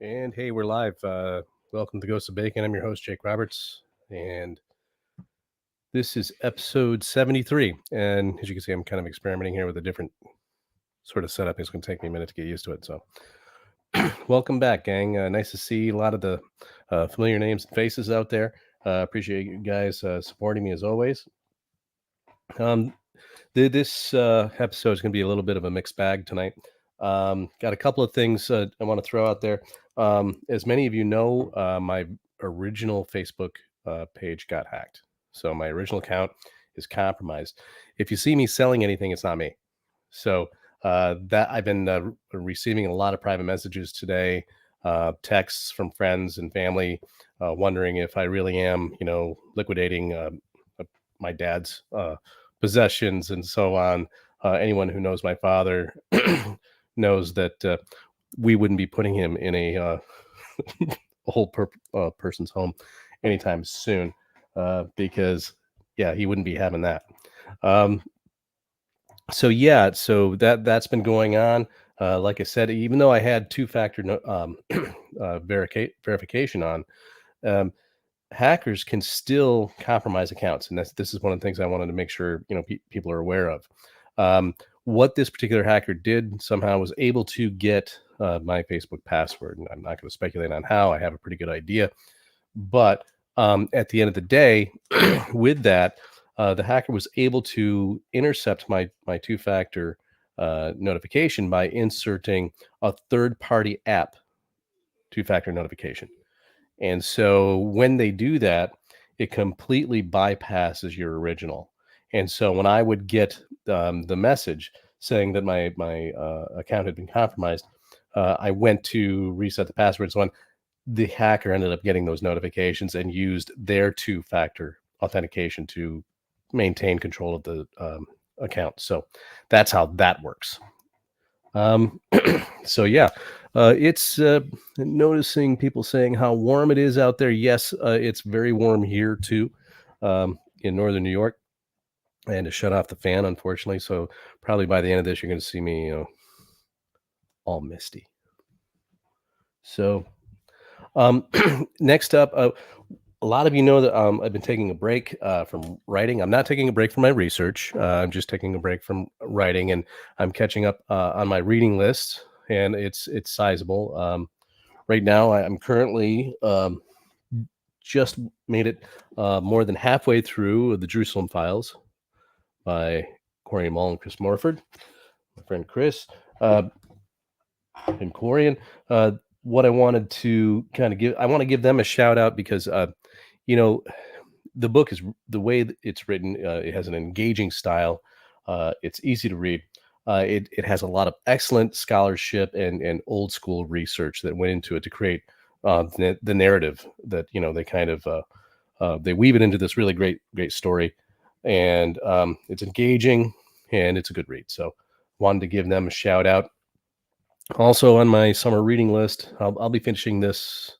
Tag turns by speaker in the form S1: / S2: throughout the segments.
S1: And hey, we're live. Welcome to Ghost of Bacon. I'm your host, Jake Roberts, and this is episode 73. And as you can see, I'm kind of experimenting here with a different sort of setup. It's going to take me a minute to get used to it. So, welcome back, gang. Nice to see a lot of the familiar names and faces out there. Appreciate you guys supporting me as always. This episode is going to be a little bit of a mixed bag tonight. Got a couple of things I want to throw out there. As many of you know, my original Facebook page got hacked. So my original account is compromised. If you see me selling anything, it's not me. So that I've been receiving a lot of private messages today, texts from friends and family, wondering if I really am, liquidating my dad's possessions and so on. Anyone who knows my father knows that we wouldn't be putting him in a whole person's home anytime soon, because he wouldn't be having that. So that's been going on. Like I said, even though I had two-factor verification on, hackers can still compromise accounts, and this is one of the things I wanted to make sure people are aware of. What this particular hacker did somehow was able to get my Facebook password, and I'm not going to speculate on how. I have a pretty good idea, but at the end of the day, with that, the hacker was able to intercept my two-factor notification by inserting a third-party app two-factor notification. And so when they do that, it completely bypasses your original. And so when I would get the message saying that my account had been compromised, I went to reset the password and so on. The hacker ended up getting those notifications and used their two-factor authentication to maintain control of the account. So that's how that works. It's noticing people saying how warm it is out there. Yes, it's very warm here too, in northern New York. I had to shut off the fan, unfortunately. So probably by the end of this, you're going to see me all misty. So next up, a lot of you know that I've been taking a break from writing. I'm not taking a break from my research. I'm just taking a break from writing, and I'm catching up on my reading list, and it's sizable. Right now, I'm currently just made it more than halfway through the Jerusalem Files by Corian Mull and Chris Morford, my friend Chris and Corian. What I wanted to I want to give them a shout out because, the book is the way that it's written. It has an engaging style. It's easy to read. It has a lot of excellent scholarship and old school research that went into it to create the narrative that, they kind of, they weave it into this really great story. And it's engaging and it's a good read. So wanted to give them a shout out. Also on my summer reading list, I'll be finishing that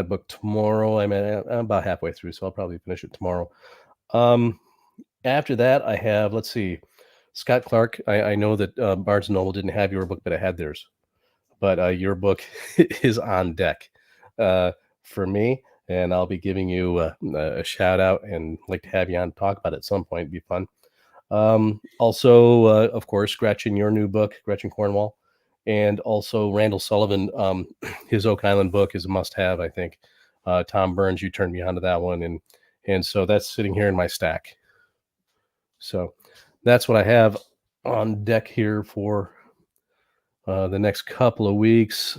S1: book tomorrow. I'm about halfway through, so I'll probably finish it tomorrow. After that, I have, let's see, Scott Clark. I know that Barnes & Noble didn't have your book, but I had theirs. But your book is on deck for me, and I'll be giving you a shout out and like to have you on to talk about it at some point. It'd be fun. Also, of course, Gretchen, your new book, Gretchen Cornwall. And also Randall Sullivan, his Oak Island book is a must-have, I think. Tom Burns, you turned me on to that one, and so that's sitting here in my stack. So that's what I have on deck here for the next couple of weeks.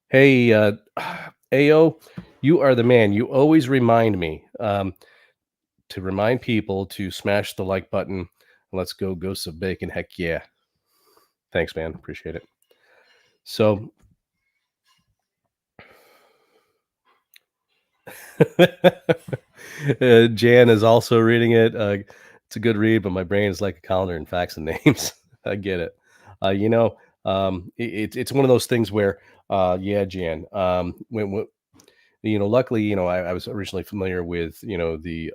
S1: Hey, AO, you are the man. You always remind me to remind people to smash the like button. Let's go Ghosts of Bacon. Heck yeah. Thanks, man. Appreciate it. So Jan is also reading it. It's a good read, but my brain is like a calendar and facts and names. I get it. It's one of those things where, Jan, when luckily, I was originally familiar with, the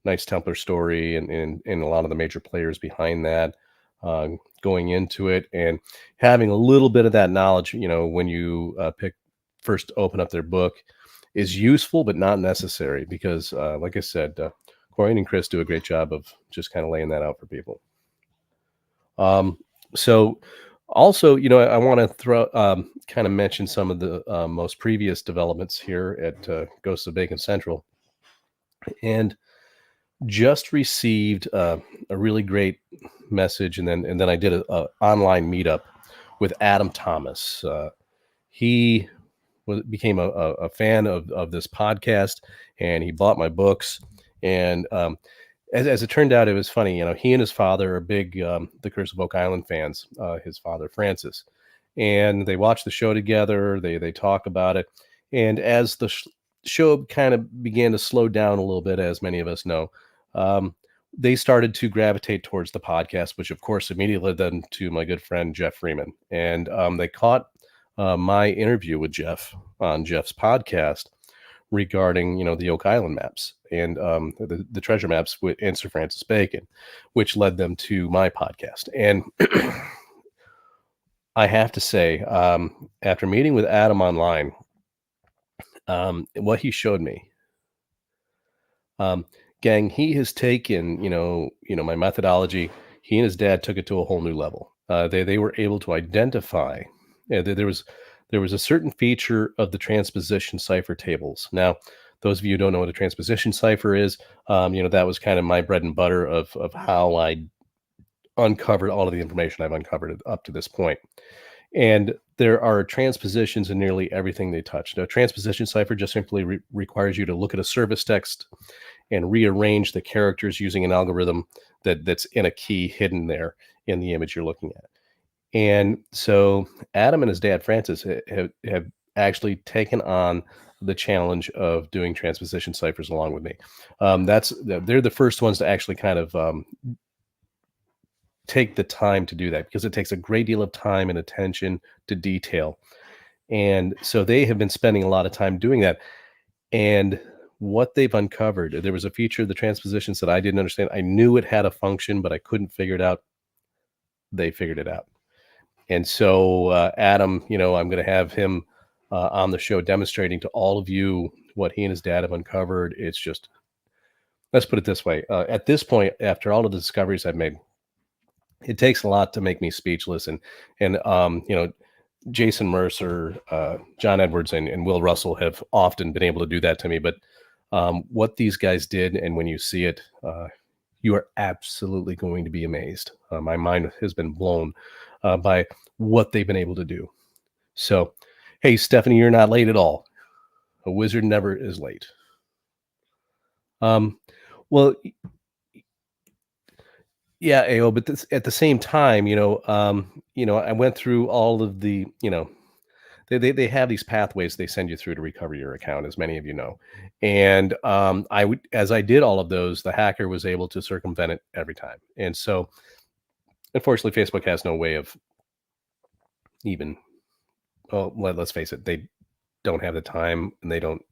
S1: Knights Templar story and a lot of the major players behind that. uh, going into it, and having a little bit of that knowledge, when you first open up their book, is useful but not necessary because, like I said, Corey and Chris do a great job of just kind of laying that out for people. Um, so also, I want to throw kind of mention some of the most previous developments here at Ghosts of Bacon Central, and just received a really great message, and then I did a online meetup with Adam Thomas. He became a fan of this podcast, and he bought my books. And as it turned out, it was funny. He and his father are big The Curse of Oak Island fans. His father, Francis, and they watch the show together. They talk about it, and as the show kind of began to slow down a little bit, as many of us know, um, they started to gravitate towards the podcast, which of course immediately led them to my good friend Jeff Freeman, and they caught my interview with Jeff on Jeff's podcast regarding the Oak Island maps and the treasure maps with Sir Francis Bacon, which led them to my podcast. And I have to say, after meeting with Adam online, what he showed me, um, gang, he has taken my methodology. He and his dad took it to a whole new level. They were able to identify. There was a certain feature of the transposition cipher tables. Now, those of you who don't know what a transposition cipher is, that was kind of my bread and butter of how I uncovered all of the information I've uncovered up to this point. And there are transpositions in nearly everything they touch. Now, transposition cipher just simply requires you to look at a service text and rearrange the characters using an algorithm that's in a key hidden there in the image you're looking at. And so Adam and his dad, Francis, have actually taken on the challenge of doing transposition ciphers along with me. They're the first ones to actually kind of take the time to do that, because it takes a great deal of time and attention to detail. And so they have been spending a lot of time doing that. And what they've uncovered, there was a feature of the transpositions that I didn't understand. I knew it had a function, but I couldn't figure it out. They figured it out. And so Adam, I'm going to have him on the show demonstrating to all of you what he and his dad have uncovered. It's just, let's put it this way. At this point, after all of the discoveries I've made, it takes a lot to make me speechless. And Jason Mercer, John Edwards, and Will Russell have often been able to do that to me. But what these guys did, and when you see it, you are absolutely going to be amazed. My mind has been blown by what they've been able to do. So, hey, Stephanie, you're not late at all. A wizard never is late. Well, yeah, AO, but at the same time, I went through all of the, they have these pathways they send you through to recover your account, as many of you know. And as I did all of those, the hacker was able to circumvent it every time. And so, unfortunately, Facebook has no way of even, well, let's face it, they don't have the time and they don't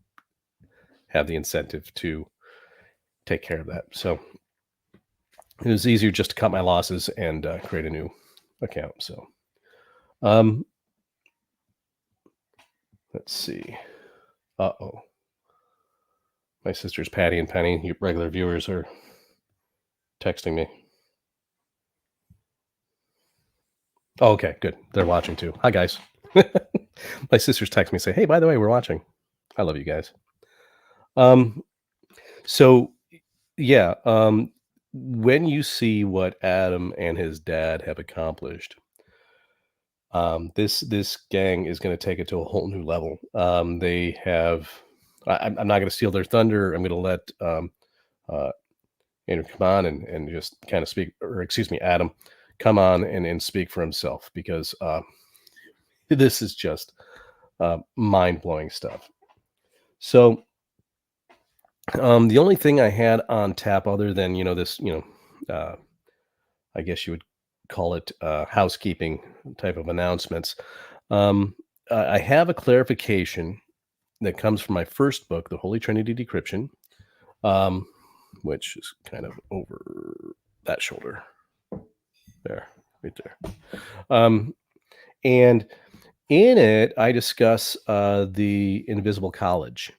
S1: have the incentive to take care of that. So it was easier just to cut my losses and create a new account. So, let's see. Uh-oh. My sisters, Patty and Penny, you regular viewers, are texting me. Oh, okay, good. They're watching too. Hi, guys. My sisters text me, say, hey, by the way, we're watching. I love you guys. So yeah, when you see what Adam and his dad have accomplished, this gang is going to take it to a whole new level. They have. I'm not going to steal their thunder. I'm going to let Andrew come on and just kind of speak, or excuse me, Adam, come on and speak for himself, because this is just mind blowing stuff. So the only thing I had on tap, other than this, I guess you would call it housekeeping type of announcements. I have a clarification that comes from my first book, The Holy Trinity Decryption, which is kind of over that shoulder there. right there. Um, and in it, I discuss the Invisible College,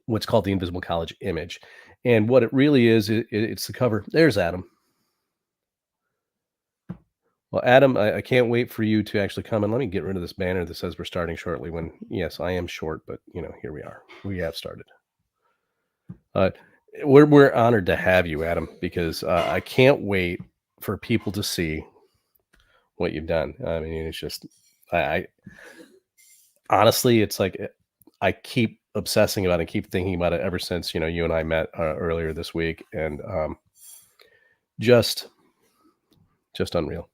S1: what's called the Invisible College image. And what it really is, it's the cover. There's Adam. Well, Adam, I can't wait for you to actually come and let me get rid of this banner that says we're starting shortly. When yes, I am short, but here we are. We have started. Uh, we're honored to have you, Adam, because I can't wait for people to see what you've done. I mean, it's just I honestly, it's like I keep obsessing about it, keep thinking about it ever since you and I met earlier this week, and just just unreal.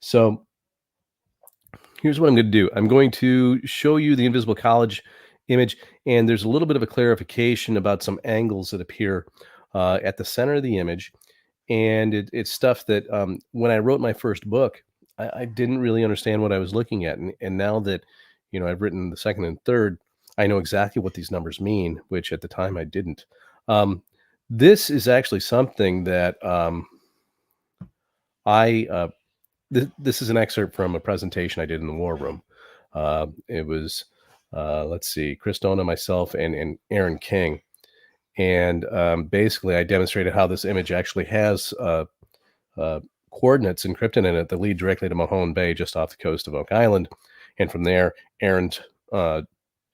S1: So here's what I'm going to do. I'm going to show you the Invisible College image, and there's a little bit of a clarification about some angles that appear at the center of the image. And it's stuff that when I wrote my first book, I didn't really understand what I was looking at. And now that, I've written the second and third, I know exactly what these numbers mean, which at the time I didn't. This is actually something that I this is an excerpt from a presentation I did in the war room. It was, let's see, Chris Dona, myself, and Aaron King. And basically, I demonstrated how this image actually has uh, coordinates encrypted in it that lead directly to Mahone Bay, just off the coast of Oak Island. And from there, uh,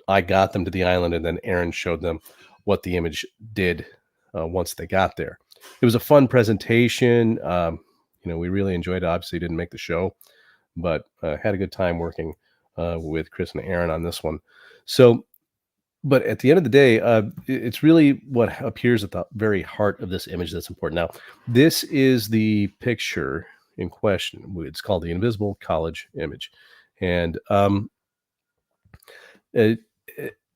S1: I got them to the island, and then Aaron showed them what the image did once they got there. It was a fun presentation. We really enjoyed it. Obviously, didn't make the show, but had a good time working with Chris and Aaron on this one. So, but at the end of the day, it's really what appears at the very heart of this image that's important. Now, this is the picture in question. It's called the Invisible College image. And it,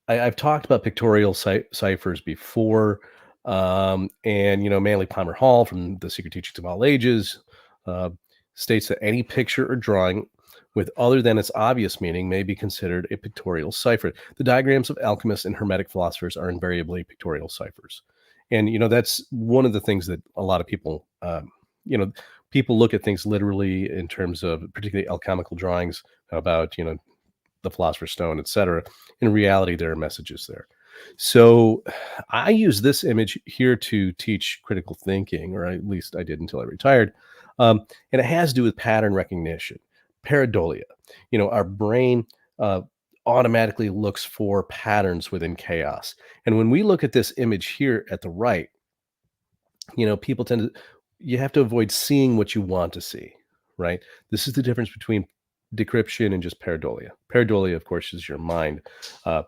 S1: I've talked about pictorial ciphers before. And, Manly Palmer Hall from The Secret Teachings of All Ages uh, states that any picture or drawing with other than its obvious meaning may be considered a pictorial cipher. The diagrams of alchemists and hermetic philosophers are invariably pictorial ciphers. And, that's one of the things that a lot of people, people look at things literally in terms of particularly alchemical drawings about, the Philosopher's Stone, etc. In reality, there are messages there. So I use this image here to teach critical thinking, or at least I did until I retired. And it has to do with pattern recognition, pareidolia. Our brain automatically looks for patterns within chaos. And when we look at this image here at the right, people tend to, you have to avoid seeing what you want to see, right? This is the difference between decryption and just pareidolia. Pareidolia, of course, is your mind uh,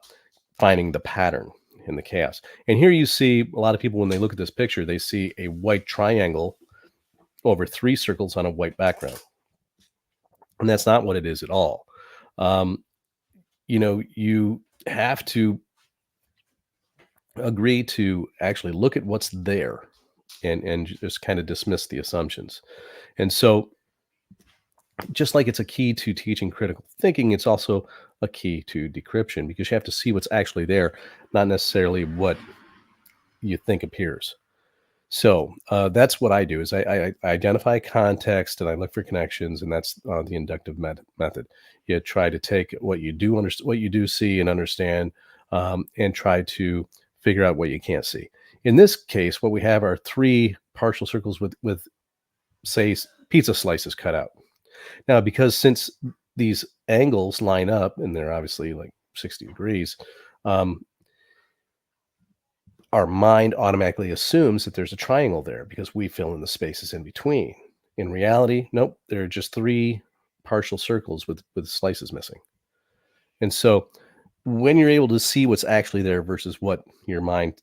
S1: finding the pattern in the chaos. And here you see a lot of people, when they look at this picture, they see a white triangle over 3 circles on a white background. And that's not what it is at all. Um, you have to agree to actually look at what's there and just kind of dismiss the assumptions. And so, just like it's a key to teaching critical thinking, it's also a key to decryption, because you have to see what's actually there, not necessarily what you think appears. So that's what I do is I identify context and I look for connections, and that's the inductive method. You try to take what you do what you do see and understand, and try to figure out what you can't see. In this case, what we have are 3 partial circles with say pizza slices cut out. Now, because since these angles line up and they're obviously like 60 degrees, um, our mind automatically assumes that there's a triangle there because we fill in the spaces in between. In reality, nope, there are just 3 partial circles with slices missing. And so when you're able to see what's actually there versus what your mind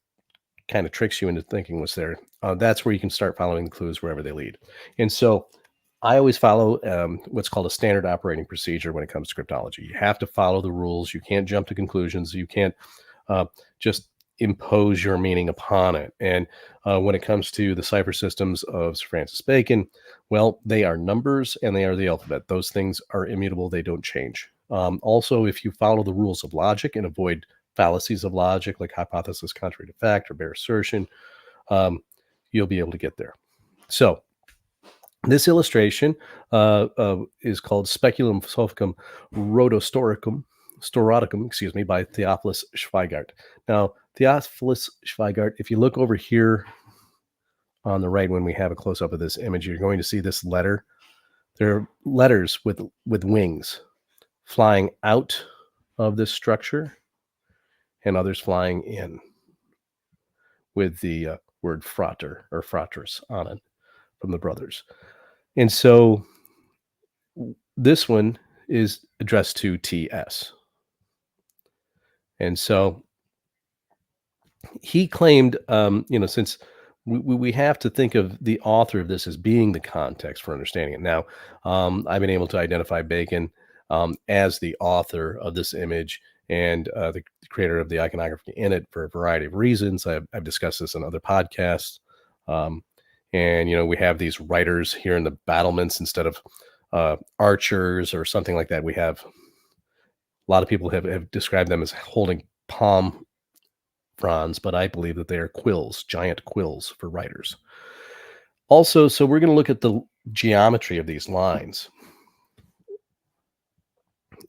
S1: kind of tricks you into thinking was there, that's where you can start following the clues wherever they lead. And so I always follow what's called a standard operating procedure when it comes to cryptology. You have to follow the rules. You can't jump to conclusions. You can't just impose your meaning upon it. And when it comes to the cipher systems of Sir Francis Bacon, well, they are numbers and they are the alphabet. Those things are immutable. They don't change. Also, if you follow the rules of logic and avoid fallacies of logic like hypothesis contrary to fact or bare assertion, you'll be able to get there. So This illustration is called Speculum Philosophicum Rotostoricum, excuse me, by Theophilus Schweigart. Now, Theophilus Schweigart, if you look over here on the right when we have a close-up of this image, you're going to see this letter. There are letters with wings flying out of this structure and others flying in with the word frater or fraters on it from the brothers. And so this one is addressed to TS. And so he claimed, since we have to think of the author of this as being the context for understanding it. Now, I've been able to identify Bacon as the author of this image and the creator of the iconography in it for a variety of reasons. I've discussed this in other podcasts. And we have these writers here in the battlements instead of archers or something like that. We have a lot of people have described them as holding palm fronds, but I believe that they are quills, giant quills for writers. Also, so we're going to look at the geometry of these lines.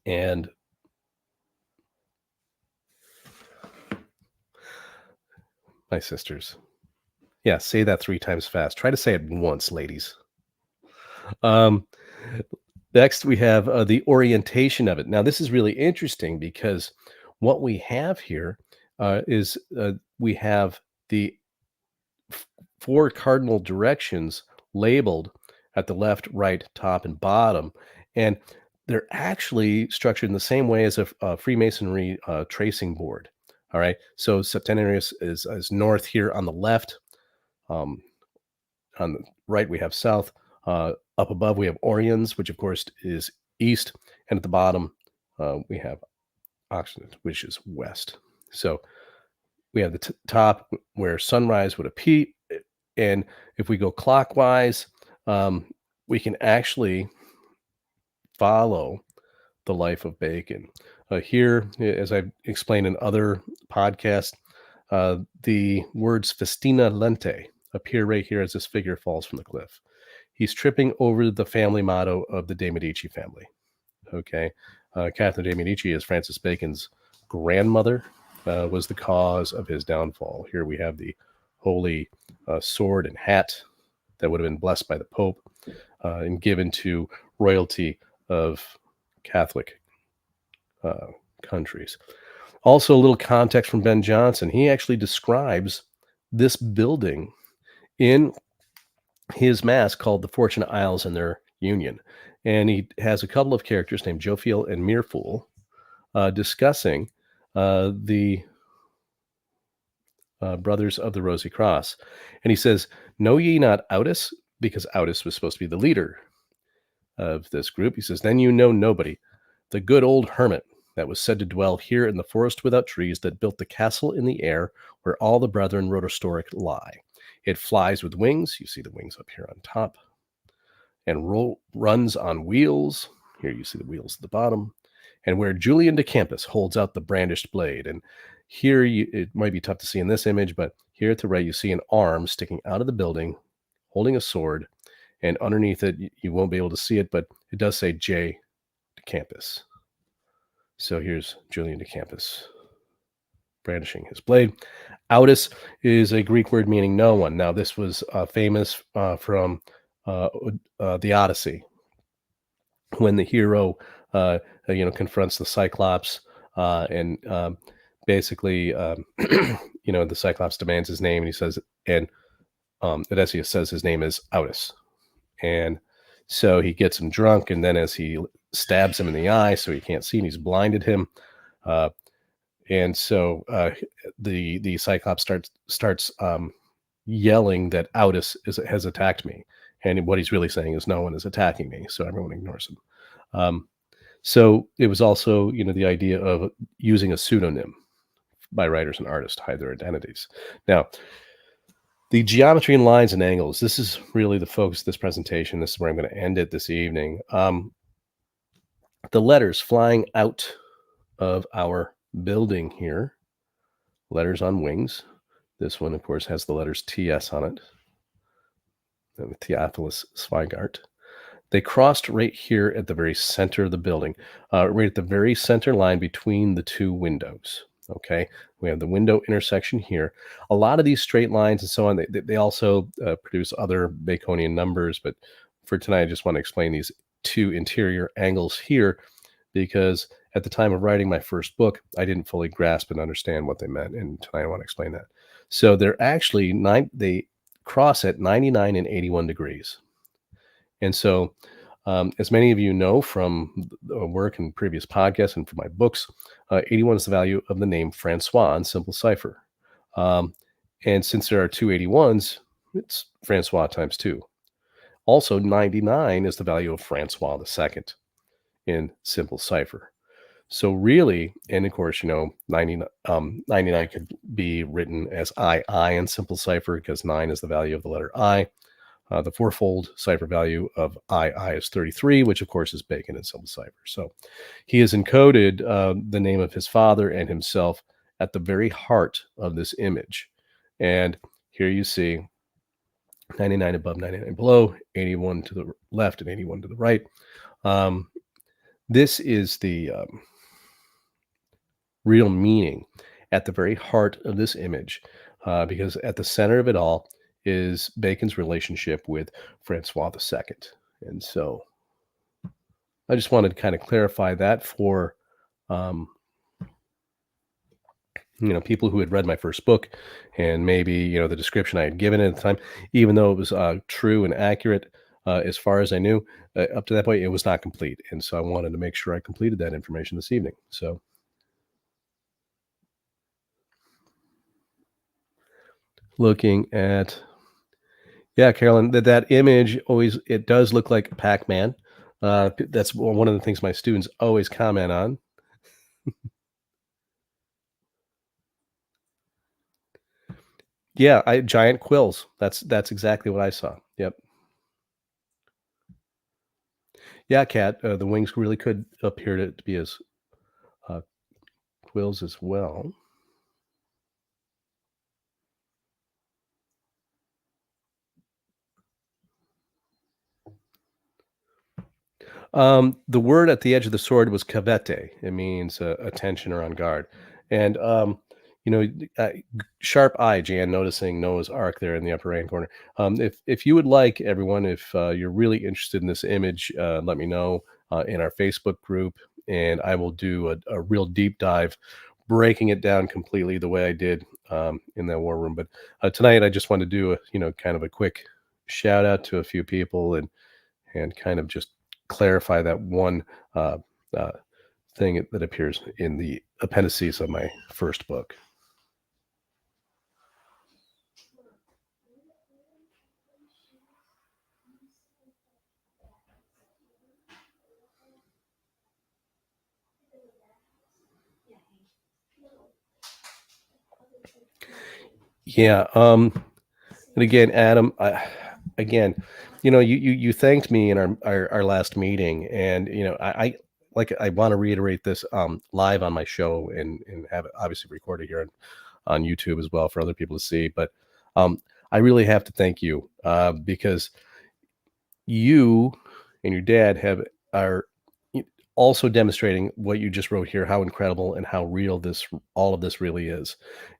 S1: And my sisters, yeah, say that 3 times fast. Try to say it once, ladies. Next, we have the orientation of it. Now, this is really interesting because what we have here is we have the 4 cardinal directions labeled at the left, right, top, and bottom. And they're actually structured in the same way as a Freemasonry tracing board. All right. So Septenarius is north here on the left. On the right, we have south. Up above, we have Oriens, which of course is east. And at the bottom, we have Occident, which is west. So we have the top where sunrise would appear. And if we go clockwise, we can actually follow the life of Bacon. Here, as I've explained in other podcasts, the words festina lente appear right here as this figure falls from the cliff. He's tripping over the family motto of the de Medici family. Okay. Catherine de Medici is Francis Bacon's grandmother, was the cause of his downfall. Here we have the holy sword and hat that would have been blessed by the Pope and given to royalty of Catholic countries. Also, a little context from Ben Jonson. He actually describes this building in his mass called the Fortunate Isles and their Union. And he has a couple of characters named Jophiel and Mirfool discussing the brothers of the Rosy Cross. And he says, "Know ye not Autus?" Because Autus was supposed to be the leader of this group. He says, "Then you know nobody. The good old hermit that was said to dwell here in the forest without trees, that built the castle in the air where all the brethren rotostoric lie. It flies with wings." You see the wings up here on top. "And runs on wheels." Here you see the wheels at the bottom. "And where Julian de Campus holds out the brandished blade." And here it might be tough to see in this image, but here at the right, you see an arm sticking out of the building, holding a sword. And underneath it, you won't be able to see it, but it does say J de Campus. So here's Julian de Campus brandishing his blade. Autus is a Greek word meaning no one. Now, this was famous from the Odyssey, when the hero, confronts the Cyclops and basically, the Cyclops demands his name, and he says, and Odysseus says his name is Autus. And so he gets him drunk, and then as he stabs him in the eye so he can't see, and he's blinded him. And so the Cyclops starts yelling that Autus has attacked me. And what he's really saying is no one is attacking me, so everyone ignores him. So it was also, the idea of using a pseudonym by writers and artists to hide their identities. Now, the geometry and lines and angles, this is really the focus of this presentation. This is where I'm going to end it this evening. The letters flying out of our building here, letters on wings. This one, of course, has the letters TS on it. Theophilus Zweigart. They crossed right here at the very center of the building, right at the very center line between the two windows. Okay, we have the window intersection here. A lot of these straight lines and so on, they also produce other Baconian numbers, but for tonight, I just want to explain these two interior angles here because at the time of writing my first book, I didn't fully grasp and understand what they meant, and tonight I want to explain that. So they're actually they cross at 99 and 81 degrees. And so, as many of you know from work and previous podcasts and from my books, 81 is the value of the name Francois in simple cipher. Um, and since there are two 81s, it's Francois times two. Also, 99 is the value of Francois II in simple cipher. So really, and of course, 99 could be written as I in simple cipher because 9 is the value of the letter I. The fourfold cipher value of I is 33, which of course is Bacon in simple cipher. So he has encoded the name of his father and himself at the very heart of this image. And here you see 99 above, 99 below, 81 to the left, and 81 to the right. This is the real meaning at the very heart of this image, because at the center of it all is Bacon's relationship with Francois II. And so I just wanted to kind of clarify that for um, people who had read my first book and maybe the description I had given it at the time, even though it was true and accurate as far as I knew up to that point, it was not complete. And so I wanted to make sure I completed that information this evening. So looking at, yeah, Carolyn, that image always, it does look like Pac-Man. That's one of the things my students always comment on. Yeah, giant quills. That's exactly what I saw. Yep. Yeah, Cat. The wings really could appear to be as uh, quills as well. The word at the edge of the sword was cavete. It means attention or on guard. And you know, uh, sharp eye, Jan, noticing Noah's Ark there in the upper right corner. If you would like, everyone, if you're really interested in this image, let me know in our Facebook group, and I will do a real deep dive, breaking it down completely the way I did in that war room. But tonight, I just want to do a kind of a quick shout out to a few people and kind of just clarify that one uh, uh, thing that appears in the appendices of my first book. Yeah. And again, Adam, again, you thanked me in our last meeting, and I want to reiterate this live on my show and have it obviously recorded here on YouTube as well for other people to see. But I really have to thank you because you and your dad are also demonstrating what you just wrote here, how incredible and how real all of this really is,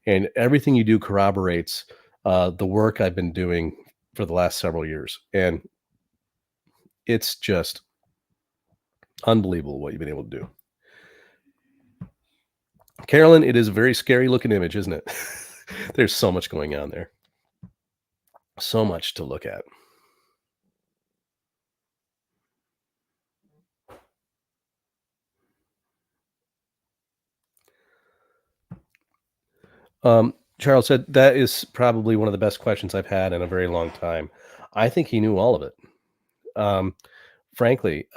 S1: and everything you do corroborates the work I've been doing for the last several years, and it's just unbelievable what you've been able to do. Carolyn, it is a very scary looking image, isn't it? There's so much going on there, so much to look at. Charles said that is probably one of the best questions I've had in a very long time. I think he knew all of it. Um, Frankly,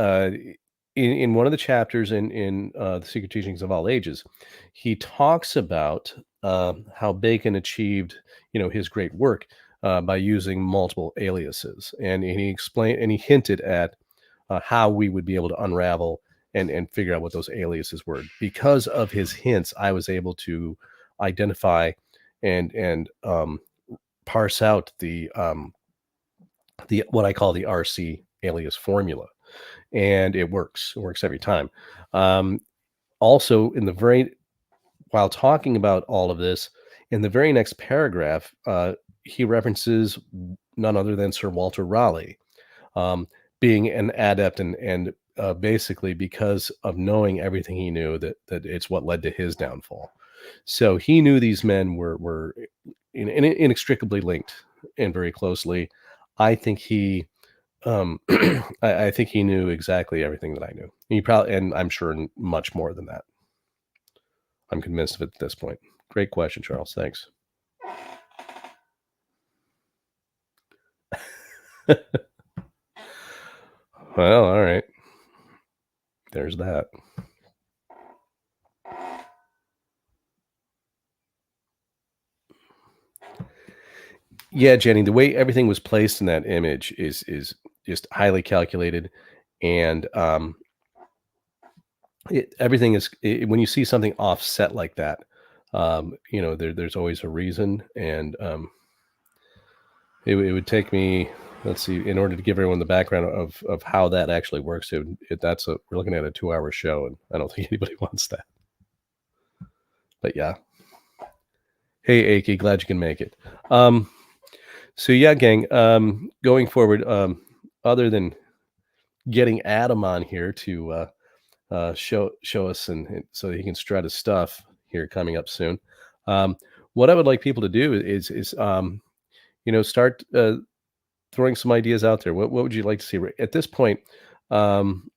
S1: in one of the chapters in the Secret Teachings of All Ages, he talks about how Bacon achieved, his great work by using multiple aliases, and he explained and he hinted at how we would be able to unravel and figure out what those aliases were. Because of his hints, I was able to identify and parse out the what I call the RC alias formula, and it works. It works every time. Um, Also, in the very while talking about all of this, in the very next paragraph, he references none other than Sir Walter Raleigh, um, being an adept and basically because of knowing everything he knew that it's what led to his downfall. So he knew these men were inextricably linked and very closely. I think he I think he knew exactly everything that I knew. He probably, and I'm sure much more than that. I'm convinced of it at this point. Great question, Charles. Thanks. Well, all right. There's that. Yeah, Jenny, the way everything was placed in that image is just highly calculated, and everything is when you see something offset like that, there's always a reason, and it would take me, let's see, in order to give everyone the background of how that actually works. We're looking at a 2-hour show, and I don't think anybody wants that. But yeah, hey, Aki, glad you can make it. So yeah, gang, going forward, other than getting Adam on here to show us and so he can strut his stuff here coming up soon. Um, what I would like people to do is start throwing some ideas out there. What would you like to see at this point? Um,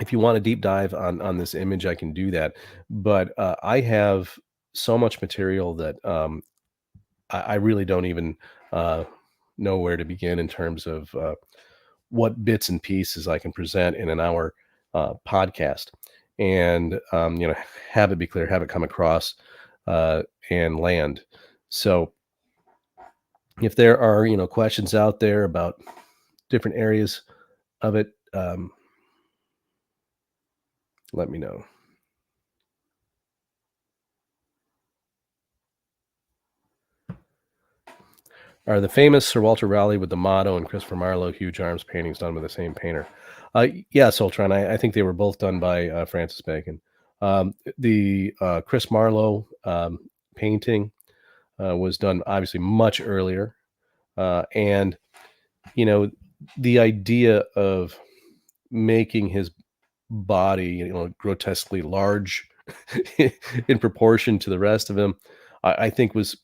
S1: if you want a deep dive on this image, I can do that. But I have so much material that I really don't even know where to begin in terms of what bits and pieces I can present in an hour podcast, and have it be clear, have it come across, and land. So if there are questions out there about different areas of it, let me know. Are the famous Sir Walter Raleigh with the motto and Christopher Marlowe huge arms paintings done by the same painter? Yes, Ultron. I think they were both done by Francis Bacon. The Chris Marlowe painting was done obviously much earlier, and you know the idea of making his body grotesquely large in proportion to the rest of him, I think was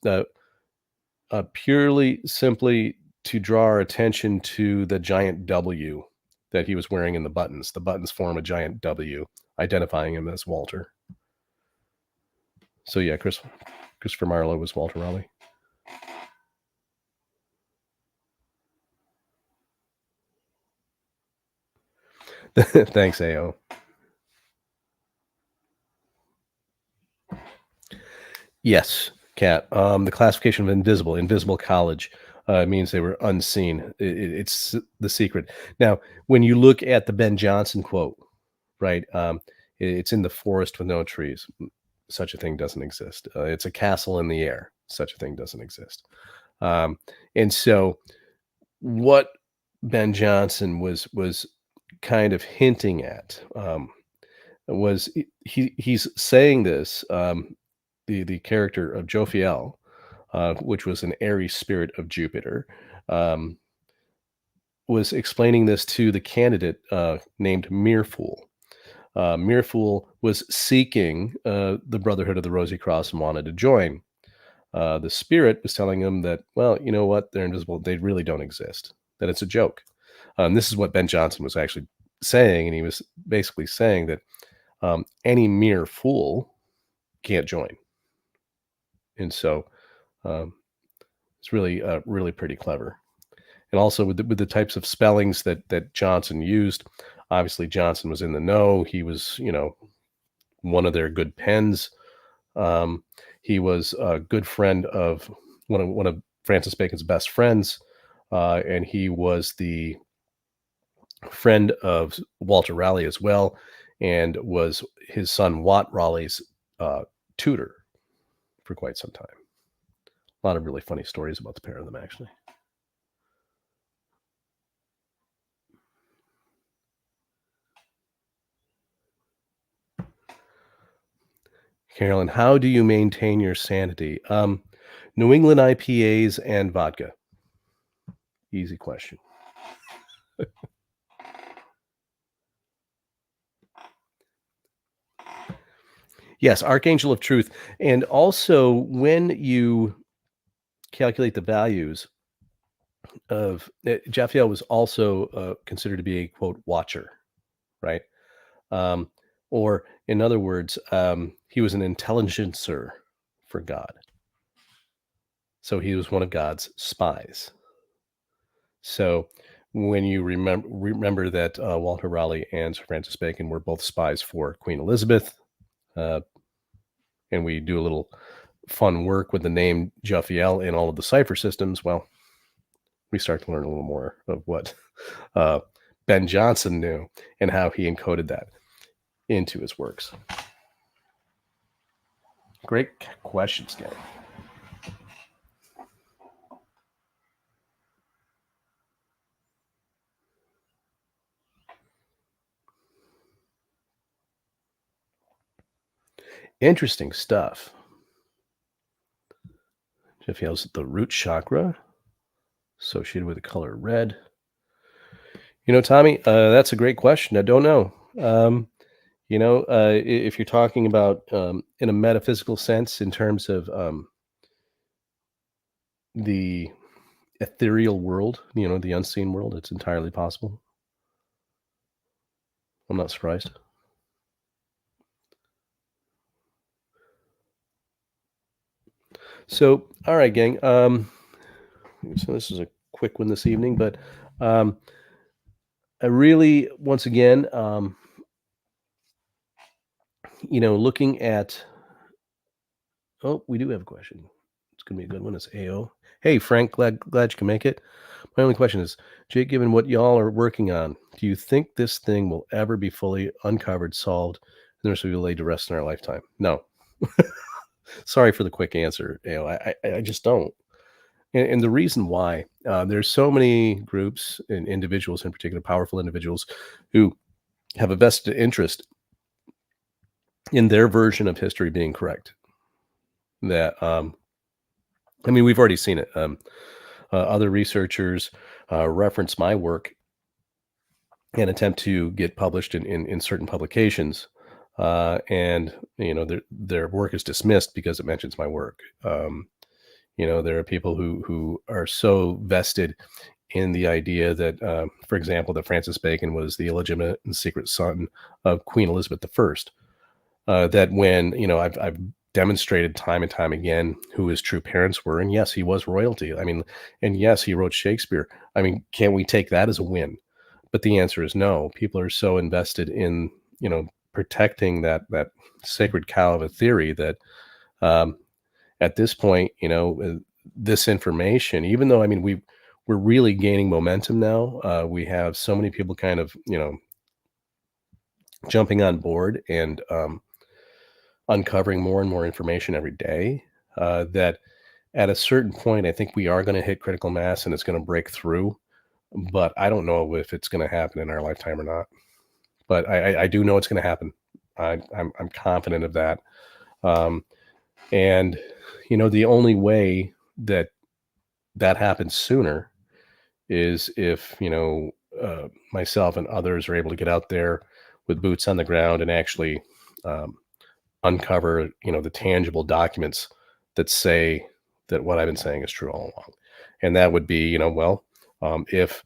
S1: purely simply to draw our attention to the giant W that he was wearing in the buttons. The buttons form a giant W, identifying him as Walter. So yeah, Christopher Marlowe was Walter Raleigh. Thanks, AO. Yes, Cat. The classification of invisible college, means they were unseen. It's the secret. Now, when you look at the Ben Jonson quote, right? It's in the forest with no trees. Such a thing doesn't exist. It's a castle in the air. Such a thing doesn't exist. Um, and so, what Ben Jonson was kind of hinting at, was he's saying this. The character of Jophiel, which was an airy spirit of Jupiter, um, was explaining this to the candidate named Mirfool. Mirfool was seeking the Brotherhood of the Rosy Cross and wanted to join. The spirit was telling him that, well, you know what? They're invisible. They really don't exist. That it's a joke. This is what Ben Jonson was actually saying, and he was basically saying that any mere fool can't join. And so um, it's really pretty clever. And also with the types of spellings that Johnson used, obviously Johnson was in the know. He was, one of their good pens. Um, he was a good friend of one of Francis Bacon's best friends, and he was the friend of Walter Raleigh as well, and was his son Watt Raleigh's tutor for quite some time. A lot of really funny stories about the pair of them, actually. Carolyn, how do you maintain your sanity? New England IPAs and vodka. Easy question. Yes, Archangel of Truth. And also, when you calculate the values of Jaffiel was also considered to be a quote watcher, right? Um, or in other words, he was an intelligencer for God. So he was one of God's spies. So when you remember that Walter Raleigh and Sir Francis Bacon were both spies for Queen Elizabeth, uh, and we do a little fun work with the name Jaffiel in all of the cipher systems, well, we start to learn a little more of what uh, Ben Jonson knew and how he encoded that into his works. Great questions, gang. Interesting stuff. Jaffiel's the root chakra associated with the color red. You know, Tommy, that's a great question. I don't know. If you're talking about in a metaphysical sense, in terms of the ethereal world, the unseen world, it's entirely possible. I'm not surprised. So, all right, gang. So this is a quick one this evening, but I really, once again, looking at. Oh, we do have a question. It's going to be a good one. It's AO. Hey, Frank, glad you can make it. My only question is, Jake, given what y'all are working on, do you think this thing will ever be fully uncovered, solved, and this will be laid to rest in our lifetime? No. Sorry for the quick answer, AO. I just don't. And the reason why, there's so many groups and individuals in particular, powerful individuals, who have a vested interest in their version of history being correct. That, we've already seen it. Other researchers reference my work and attempt to get published in certain publications. And, their work is dismissed because it mentions my work. There are people who are so vested in the idea that, for example, that Francis Bacon was the illegitimate and secret son of Queen Elizabeth I. That when I've demonstrated time and time again who his true parents were, and yes, he was royalty. And yes, he wrote Shakespeare. Can we take that as a win? But the answer is no. People are so invested in protecting that sacred cow of a theory that um, at this point, this information, even though we're really gaining momentum now. We have so many people kind of jumping on board and uncovering more and more information every day. That at a certain point, I think we are going to hit critical mass and it's going to break through. But I don't know if it's going to happen in our lifetime or not. But I do know it's going to happen. I'm confident of that. And the only way that happens sooner is if myself and others are able to get out there with boots on the ground and actually uncover the tangible documents that say that what I've been saying is true all along. And that would be if,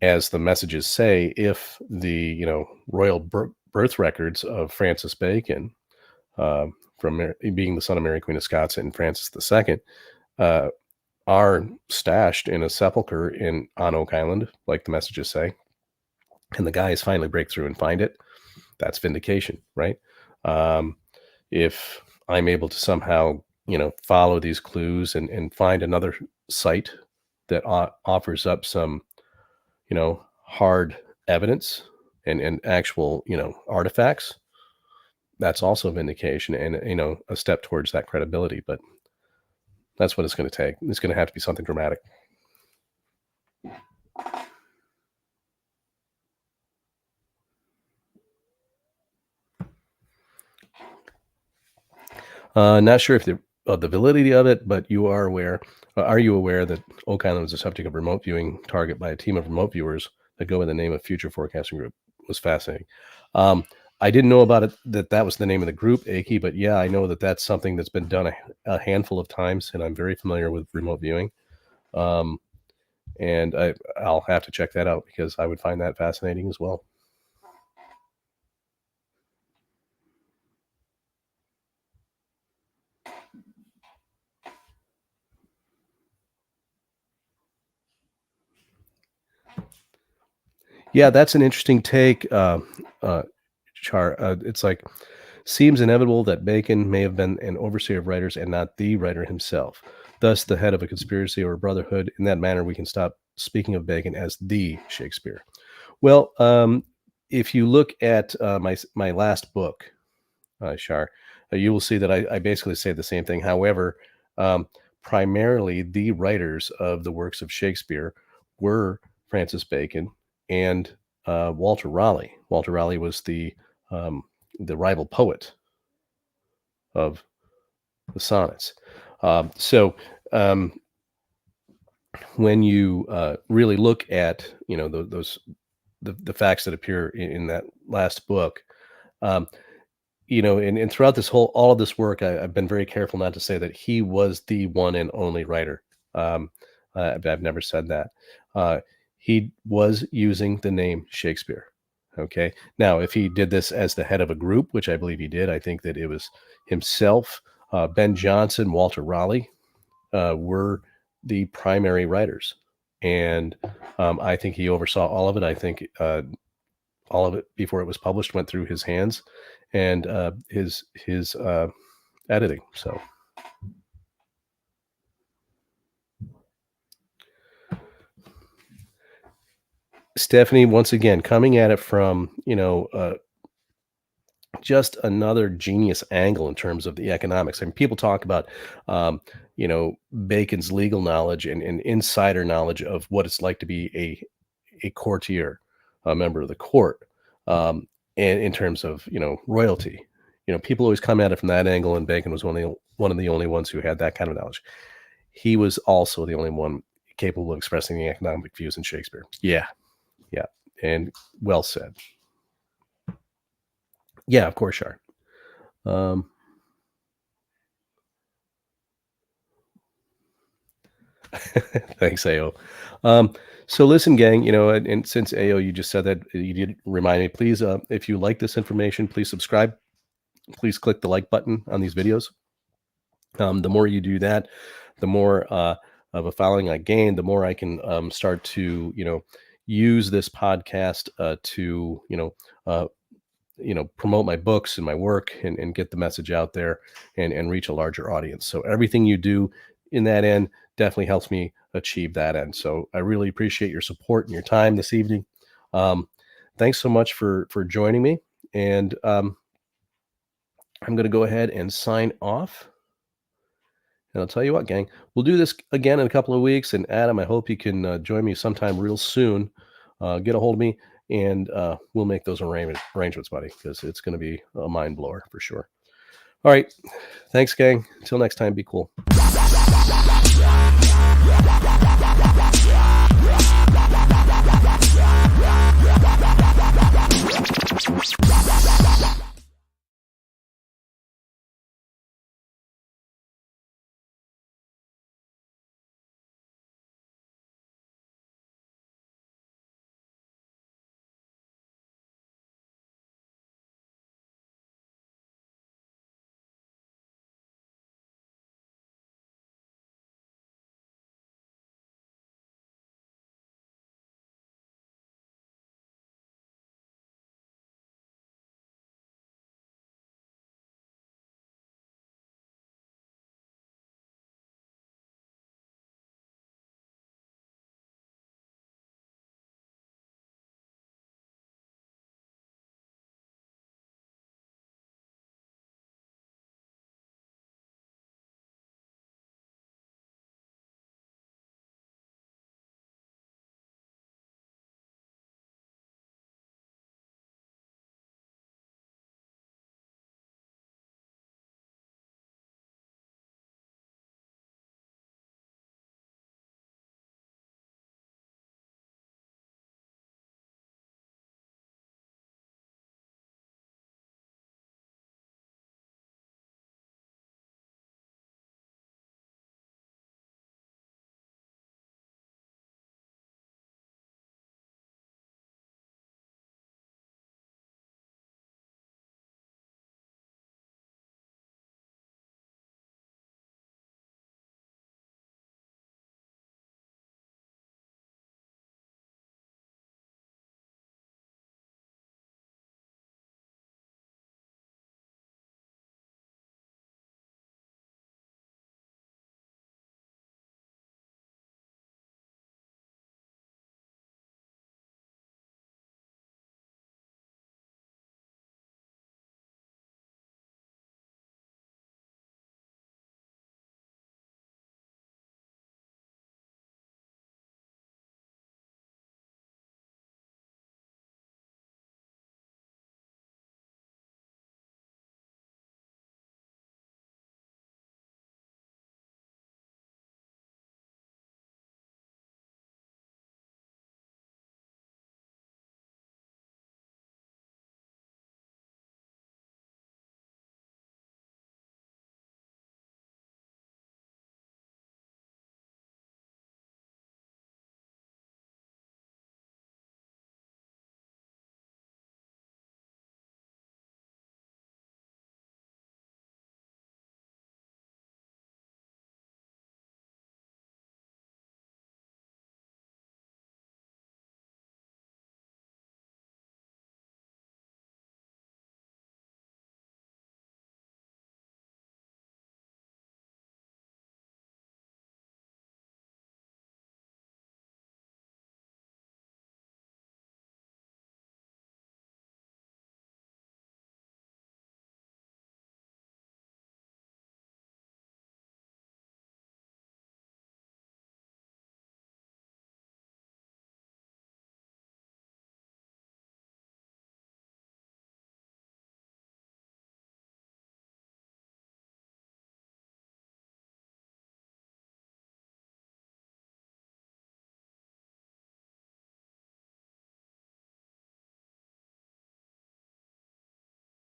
S1: as the messages say, if the royal birth records of Francis Bacon, from being the son of Mary Queen of Scots and Francis II, are stashed in a sepulcher on Oak Island, like the messages say, and the guys finally break through and find it, that's vindication, right? If I'm able to somehow, follow these clues and find another site that offers up some, hard evidence and actual, artifacts, that's also vindication and, a step towards that credibility. But that's what it's going to take. It's going to have to be something dramatic. Not sure if the validity of it, but you are aware. Are you aware that Oak Island was a subject of remote viewing target by a team of remote viewers that go by the name of Future Forecasting Group? It was fascinating. Um, I didn't know about it that was the name of the group, Aki, but yeah, I know that that's something that's been done a handful of times, and I'm very familiar with remote viewing. Um, and I'll have to check that out because I would find that fascinating as well. Yeah, that's an interesting take, uh, Char. It's like seems inevitable that Bacon may have been an overseer of writers and not the writer himself, thus the head of a conspiracy or a brotherhood. In that manner, we can stop speaking of Bacon as the Shakespeare. Well, if you look at my last book, Shar, you will see that I basically say the same thing. However, um, primarily the writers of the works of Shakespeare were Francis Bacon and Walter Raleigh. Walter Raleigh was the rival poet of the sonnets. So when you really look at those the facts that appear in that last book, um, and throughout all of this work, I've been very careful not to say that he was the one and only writer. Um, I've never said that. Uh, he was using the name Shakespeare. Okay. Now, if he did this as the head of a group, which I believe he did, I think that it was himself, Ben Jonson, Walter Raleigh, were the primary writers. And I think he oversaw all of it. I think all of it before it was published went through his hands and his editing. So Stephanie, once again, coming at it from just another genius angle in terms of the economics. I mean, people talk about um, Bacon's legal knowledge and insider knowledge of what it's like to be a courtier, a member of the court, and in terms of royalty. People always come at it from that angle, and Bacon was one of the only ones who had that kind of knowledge. He was also the only one capable of expressing the economic views in Shakespeare. Yeah, yeah, and well said. Yeah, of course, Shar. Um, Thanks, AO. Um, so listen, gang, and since AO, you just said that you did remind me, please, if you like this information, please subscribe. Please click the like button on these videos. The more you do that, the more of a following I gain, the more I can start to, use this podcast to, promote my books and my work and get the message out there and reach a larger audience. So everything you do in that end definitely helps me achieve that end. So I really appreciate your support and your time this evening. Um, Thanks so much for joining me. And I'm going to go ahead and sign off. And I'll tell you what, gang, we'll do this again in a couple of weeks. And Adam, I hope you can join me sometime real soon. Get a hold of me, and we'll make those arrangements, buddy, because it's going to be a mind blower for sure. All right. Thanks, gang. Until next time, be cool.